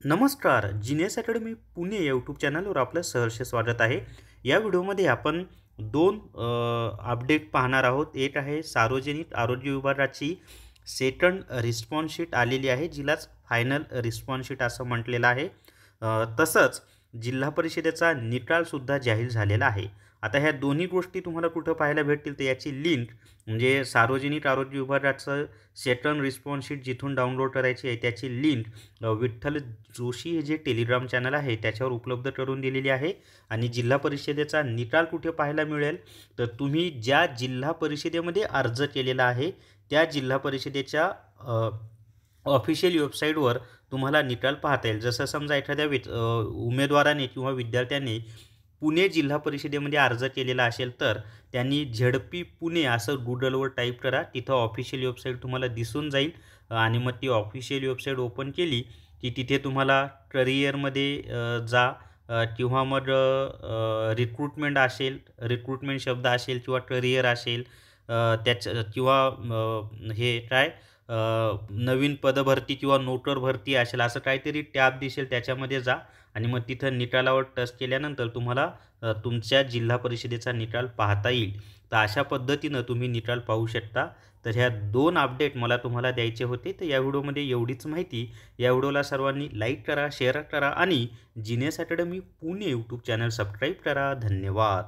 नमस्कार. जिनेस Academy Pune YouTube चॅनलवर आपलं सहर्ष स्वागत आहे. या व्हिडिओमध्ये आपण दोन अपडेट पाहणार आहोत. एक आहे सार्वजनिक आरोग्य विभागाची सेकंड रिस्पॉन्स शीट आलेली आहे, जिलाच फायनल रिस्पॉन्स शीट असं म्हटलेलं आहे. तसंच जिल्हा परिषदेचा निकालसुद्धा जाहीर झालेला आहे. आता ह्या दोन्ही गोष्टी तुम्हाला कुठं पाहायला भेटतील तर याची लिंक म्हणजे सार्वजनिक आरोग्य विभागाचं सेकंड रिस्पॉन्स शीट जिथून डाउनलोड करायची आहे त्याची लिंक विठ्ठल जोशी हे जे टेलिग्राम चॅनल आहे त्याच्यावर उपलब्ध करून दिलेली आहे. आणि जिल्हा परिषदेचा निकाल कुठे पाहायला मिळेल तर तुम्ही ज्या जिल्हा परिषदेमध्ये अर्ज केलेला आहे त्या जिल्हा परिषदेच्या ऑफिशियल वेबसाईटवर तुम्हाला निकाल पाहता येईल. जसं समजा एखाद्या उमेदवाराने किंवा विद्यार्थ्याने पुणे जिल्हा परिषदेमध्ये अर्ज केलेला असेल तर त्यांनी झेडपी पुणे असं गुगलवर टाईप करा, तिथं ऑफिशियल वेबसाईट तुम्हाला दिसून जाईल. आणि मग ती ऑफिशियल वेबसाईट ओपन केली की तिथे तुम्हाला करिअरमध्ये जा किंवा मग रिक्रुटमेंट असेल, रिक्रुटमेंट शब्द असेल किंवा करिअर असेल त्याच्या किंवा हे काय नवीन पदभरती किंवा नोकर भरती असेल असं काहीतरी टॅब दिसेल त्याच्यामध्ये जा आणि मग तिथं निकालावर टच केल्यानंतर तुम्हाला तुमच्या जिल्हा परिषदेचा निकाल पाहता येईल. तर अशा पद्धतीनं तुम्ही निकाल पाहू शकता. तर ह्या दोन अपडेट मला तुम्हाला द्यायचे होते. तर या व्हिडिओमध्ये एवढीच माहिती. या व्हिडिओला सर्वांनी लाईक करा, शेअर करा आणि Genius Academy Pune YouTube channel subscribe करा. धन्यवाद.